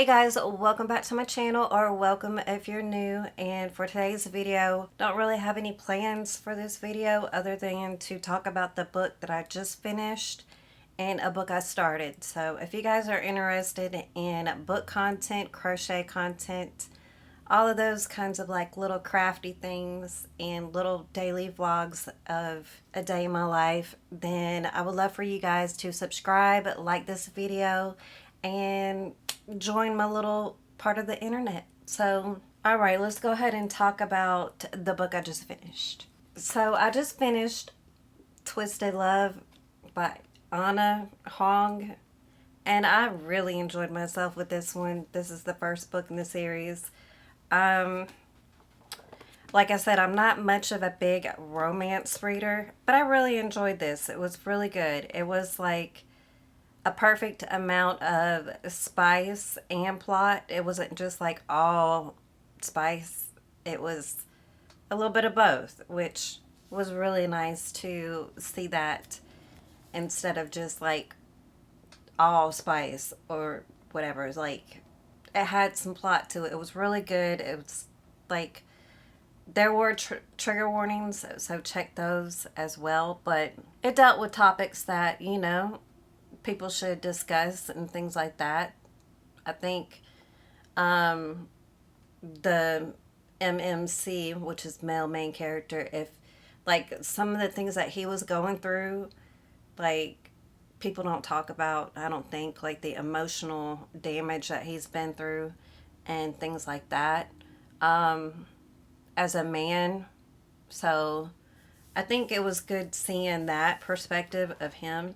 Hey guys, welcome back to my channel, or welcome if you're new. And for today's video, don't really have any plans for this video other than to talk about the book that I just finished and a book I started. So if you guys are interested in book content, crochet content, all of those kinds of like little crafty things and little daily vlogs of a day in my life, then I would love for you guys to subscribe, like this video, and join my little part of the internet. So, all right, let's go ahead and talk about the book I just finished. So I just finished Twisted Love by Anna Hong, and I really enjoyed myself with this one. This is the first book in the series. Um, like I said, I'm not much of a big romance reader, but I really enjoyed this. It was really good. It was like a perfect amount of spice and plot. It wasn't just like all spice. It was a little bit of both, which was really nice to see that instead of just like all spice or whatever. It's like it had some plot to it. It was really good. It was like there were trigger warnings, so check those as well. But it dealt with topics that, you know, people should discuss and things like that. I think the MMC, which is male main character, if like some of the things that he was going through, like people don't talk about, I don't think, like the emotional damage that he's been through and things like that as a man. So I think it was good seeing that perspective of him,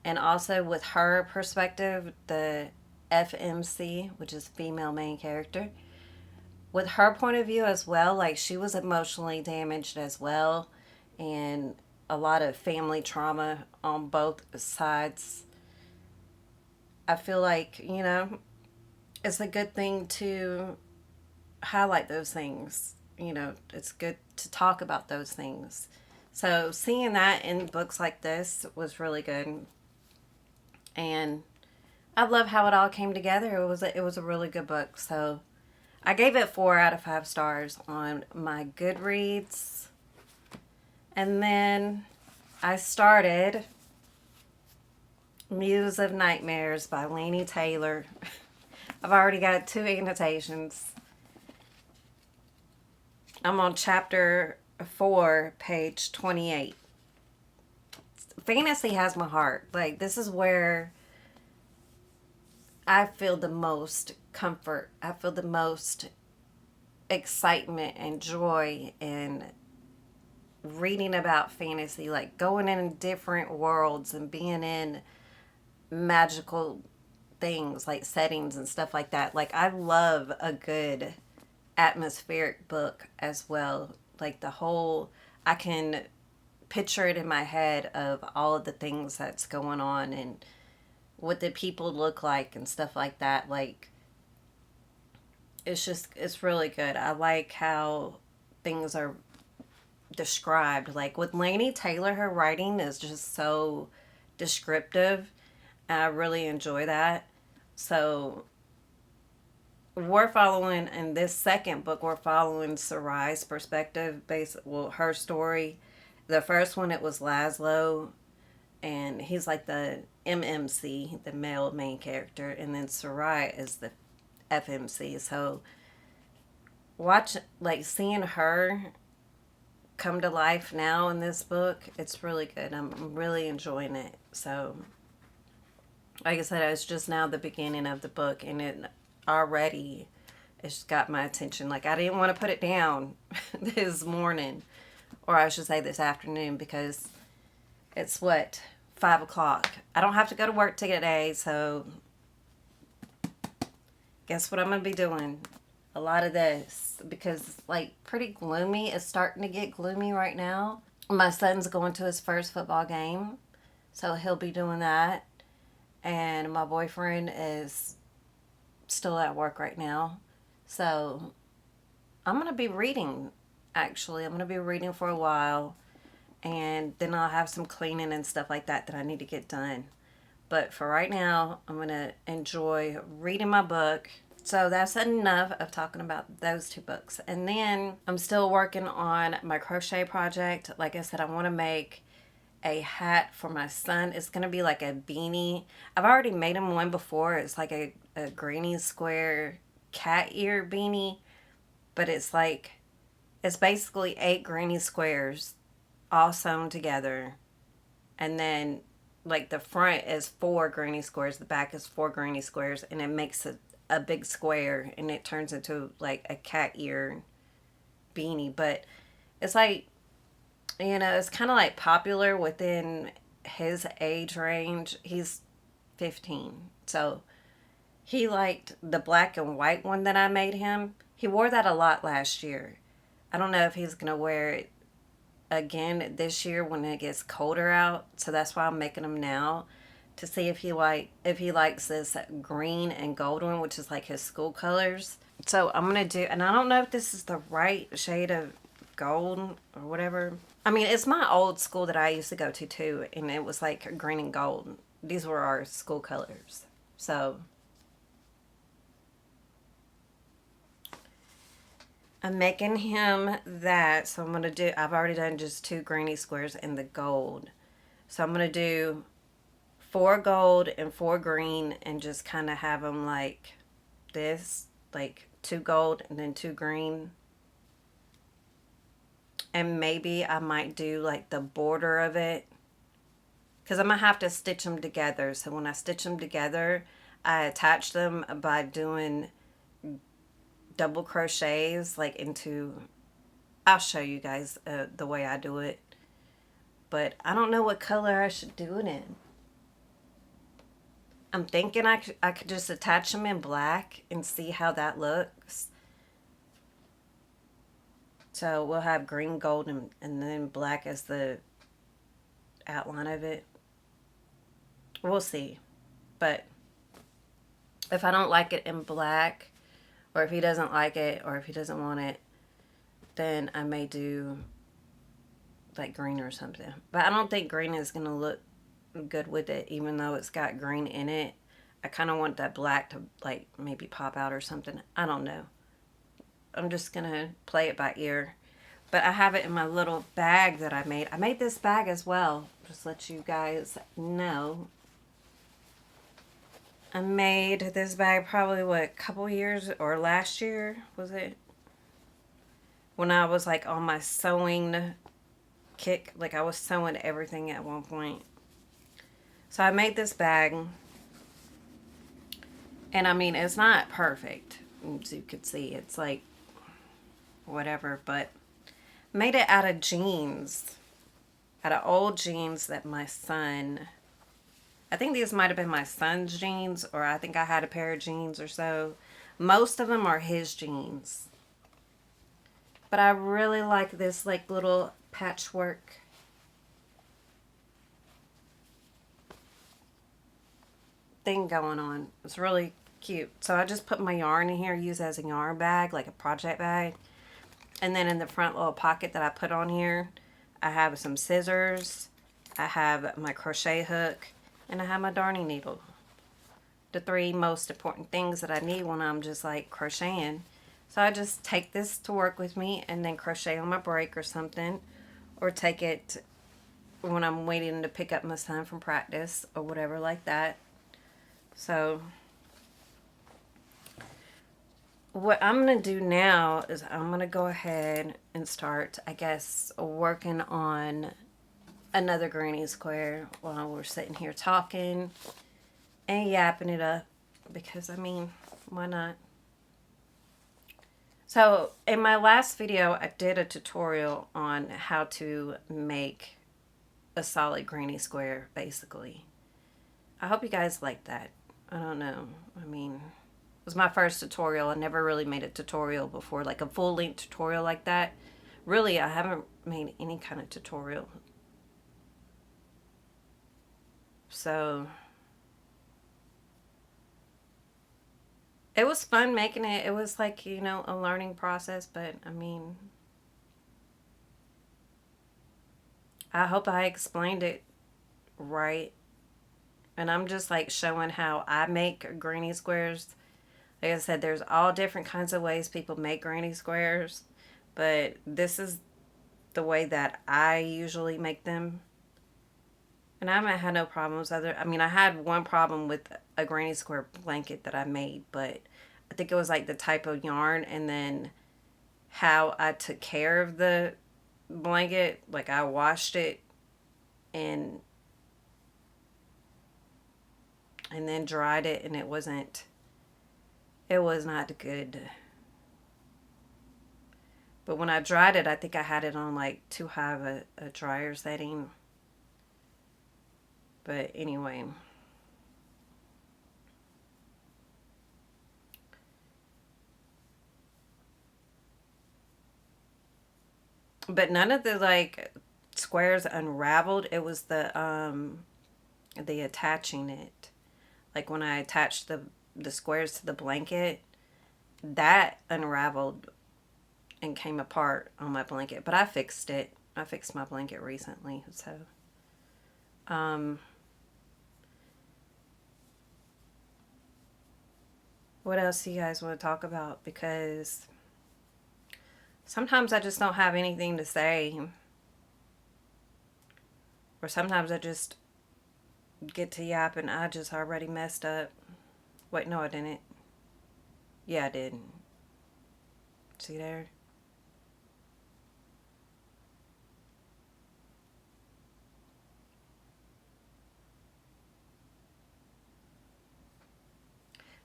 and also with her perspective, the FMC, which is female main character, with her point of view as well. Like she was emotionally damaged as well, and a lot of family trauma on both sides. I feel like, you know, it's a good thing to highlight those things. You know, it's good to talk about those things. So seeing that in books like this was really good. And I love how it all came together. It was a really good book. So I gave it 4 out of 5 stars on my Goodreads. And then I started Muse of Nightmares by Laini Taylor. I've already got 2 annotations. I'm on chapter 4, page 28. Fantasy has my heart. Like, this is where I feel the most comfort. I feel the most excitement and joy in reading about fantasy, like going in different worlds and being in magical things, like settings and stuff like that. Like, I love a good atmospheric book as well. Like the whole, I can picture it in my head of all of the things that's going on and what the people look like and stuff like that. Like, it's really good. I like how things are described. Like with Laini Taylor, her writing is just so descriptive, and I really enjoy that. So we're following, in this second book, we're following Sarai's perspective, well, her story. The first one, it was Laszlo, and he's like the MMC, the male main character, and then Sarai is the FMC. So like seeing her come to life now in this book, it's really good. I'm really enjoying it. So like I said, it's just now the beginning of the book, and it's got my attention. Like, I didn't want to put it down this morning, or I should say this afternoon, because it's what, 5 o'clock. I don't have to go to work today, so guess what I'm going to be doing? A lot of this, because it's like pretty gloomy. It's starting to get gloomy right now. My son's going to his first football game, so he'll be doing that. And my boyfriend is still at work right now. So I'm going to be reading, actually. I'm going to be reading for a while. And then I'll have some cleaning and stuff like that I need to get done. But for right now, I'm going to enjoy reading my book So that's enough of talking about those two books. And then I'm still working on my crochet project. Like I said, I want to make a hat for my son. It's going to be like a beanie. I've already made him one before. It's like a granny square cat ear beanie, but it's basically 8 granny squares all sewn together. And then like the front is 4 granny squares, the back is 4 granny squares, and it makes a big square, and it turns into like a cat ear beanie. But it's like, it's kind of like popular within his age range. He's 15. So he liked the black and white one that I made him. He wore that a lot last year. I don't know if he's going to wear it again this year when it gets colder out. So that's why I'm making him now, to see if he likes this green and gold one, which is like his school colors. So I'm going to do, and I don't know if this is the right shade of gold or whatever. I mean, it's my old school that I used to go to too, and it was like green and gold. These were our school colors. So I'm making him that. So I'm going to do, I've already done just 2 granny squares in the gold. So I'm going to do 4 gold and 4 green, and just kind of have them like this, like 2 gold and then 2 green. And maybe I might do like the border of it, because I'm going to have to stitch them together. So when I stitch them together, I attach them by doing double crochets like into, I'll show you guys the way I do it. But I don't know what color I should do it in. I'm thinking I could just attach them in black and see how that looks. So we'll have green, gold, and then black as the outline of it. We'll see. But if I don't like it in black, or if he doesn't like it, or if he doesn't want it, then I may do like green or something. But I don't think green is going to look good with it, even though it's got green in it. I kind of want that black to like maybe pop out or something. I don't know. I'm just going to play it by ear. But I have it in my little bag that I made. I made this bag as well. Just let you guys know. I made this bag probably, a couple years, or last year, was it? When I was like on my sewing kick. Like I was sewing everything at one point. So I made this bag. And I mean, it's not perfect. As you could see, it's like whatever, but made it out of jeans, out of old jeans that my son, I think these might have been my son's jeans, or I think I had a pair of jeans or so. Most of them are his jeans. But I really like this like little patchwork thing going on. It's really cute. So I just put my yarn in here, use as a yarn bag, like a project bag. And then in the front little pocket that I put on here, I have some scissors, I have my crochet hook, and I have my darning needle. The 3 most important things that I need when I'm just like crocheting. So I just take this to work with me and then crochet on my break or something, or take it when I'm waiting to pick up my son from practice or whatever like that. So what I'm going to do now is I'm going to go ahead and start, I guess, working on another granny square while we're sitting here talking and yapping it up, because, I mean, why not? So in my last video, I did a tutorial on how to make a solid granny square, basically. I hope you guys like that. I don't know. I mean, it was my first tutorial. I never really made a tutorial before, like a full-length tutorial like that. Really, I haven't made any kind of tutorial. So it was fun making it. It was like, a learning process, but I mean, I hope I explained it right. And I'm just like showing how I make granny squares. Like I said, there's all different kinds of ways people make granny squares, but this is the way that I usually make them. And I haven't had no problems. I mean, I had one problem with a granny square blanket that I made, but I think it was like the type of yarn and then how I took care of the blanket. Like I washed it and then dried it, and it was not good. But when I dried it, I think I had it on like too high of a dryer setting. But anyway. But none of the like squares unraveled. It was the attaching it. Like when I attached the squares to the blanket, that unraveled and came apart on my blanket. But I fixed it. I fixed my blanket recently, so what else do you guys want to talk about? Because sometimes I just don't have anything to say. Or sometimes I just get to yap and I just already messed up. Wait, no, I didn't. Yeah, I did. See there?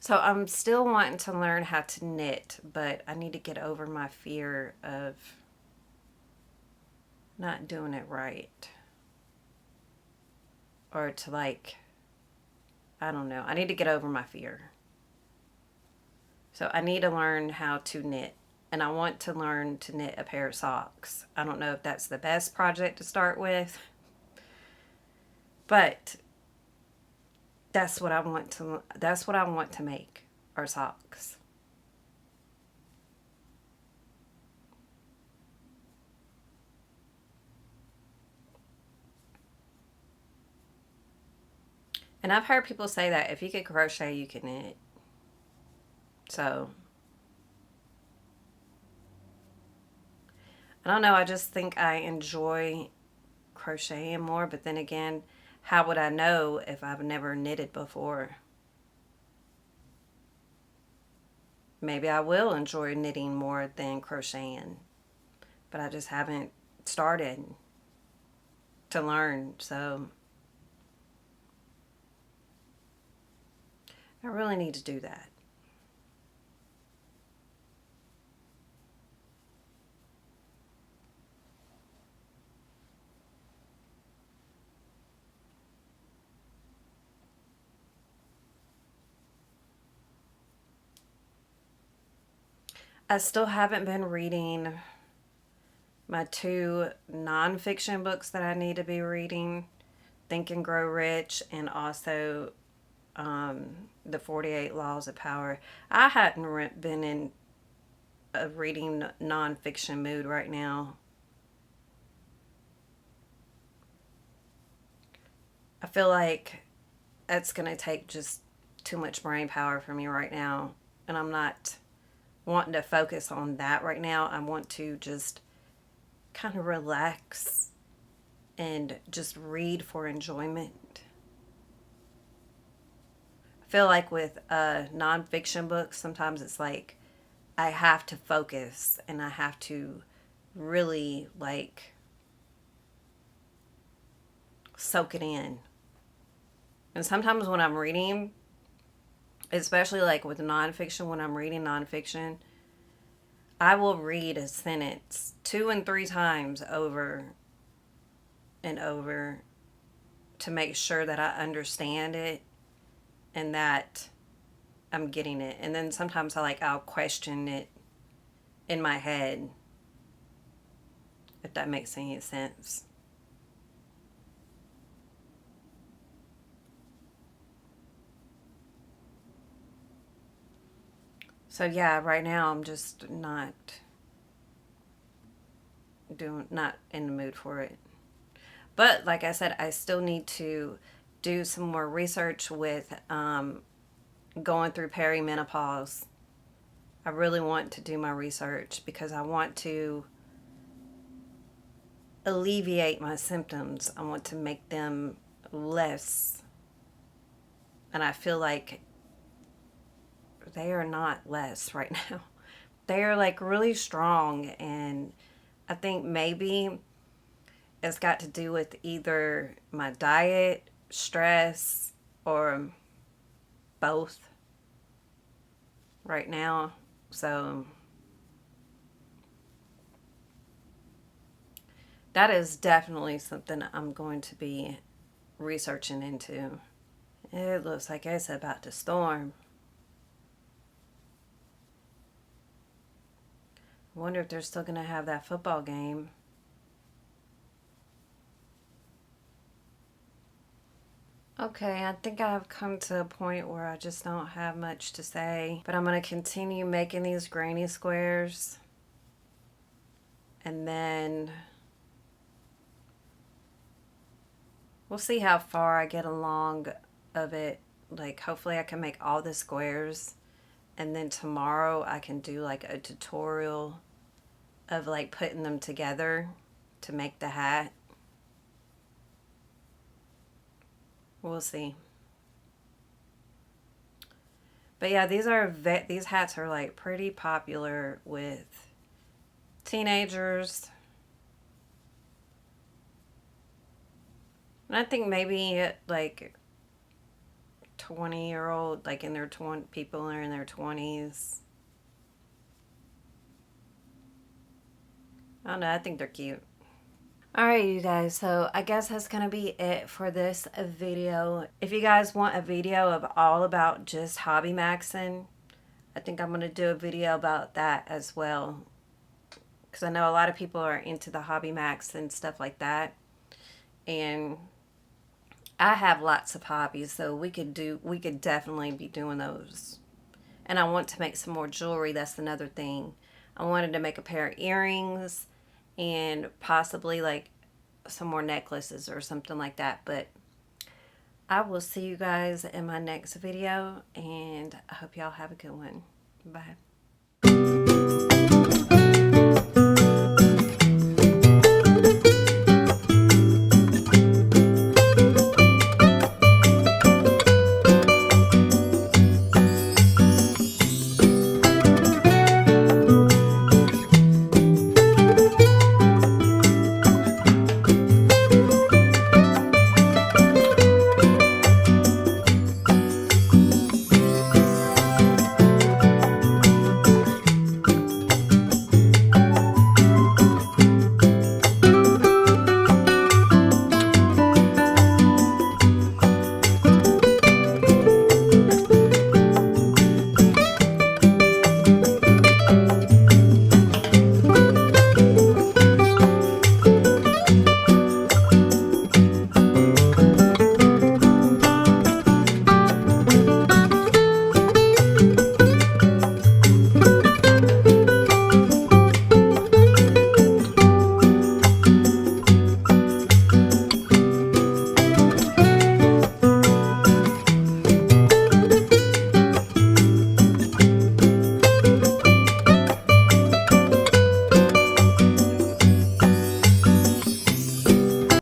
So I'm still wanting to learn how to knit, but I need to get over my fear of not doing it right. Or to like, I don't know. I need to get over my fear. So I need to learn how to knit. And I want to learn to knit a pair of socks. I don't know if that's the best project to start with. But that's what I want to make, are socks. And I've heard people say that if you can crochet, you can knit. So I don't know, I just think I enjoy crocheting more, but then again, how would I know if I've never knitted before? Maybe I will enjoy knitting more than crocheting, but I just haven't started to learn, so I really need to do that. I still haven't been reading my two nonfiction books that I need to be reading, Think and Grow Rich, and also The 48 Laws of Power. I hadn't been in a reading nonfiction mood right now. I feel like it's going to take just too much brain power for me right now, and I'm not wanting to focus on that right now. I want to just kind of relax and just read for enjoyment. I feel like with nonfiction books, sometimes it's like I have to focus and I have to really like soak it in. And sometimes when I'm reading, especially like with nonfiction, when I'm reading nonfiction, I will read a sentence 2 and 3 times over and over to make sure that I understand it and that I'm getting it. And then sometimes I'll question it in my head, if that makes any sense. So yeah, right now I'm just not in the mood for it. But like I said, I still need to do some more research with going through perimenopause. I really want to do my research because I want to alleviate my symptoms. I want to make them less. And I feel like they are not less right now. They are like really strong, and I think maybe it's got to do with either my diet, stress, or both right now. So that is definitely something I'm going to be researching into. It looks like it's about to storm. I wonder if they're still going to have that football game. Okay, I think I've come to a point where I just don't have much to say, but I'm going to continue making these granny squares, and then we'll see how far I get along of it. Like, hopefully I can make all the squares, and then tomorrow I can do like a tutorial of like putting them together to make the hat. We'll see. But yeah, these hats are like pretty popular with teenagers. And I think maybe like 20-year-old, like in their 20, people are in their 20s. I don't know, I think they're cute. Alright, you guys, so I guess that's going to be it for this video. If you guys want a video of all about just hobby maxing, I think I'm going to do a video about that as well. Because I know a lot of people are into the hobby max and stuff like that. And I have lots of hobbies, so we could definitely be doing those. And I want to make some more jewelry. That's another thing. I wanted to make a pair of earrings and possibly like some more necklaces or something like that. But I will see you guys in my next video, and I hope y'all have a good one. Bye.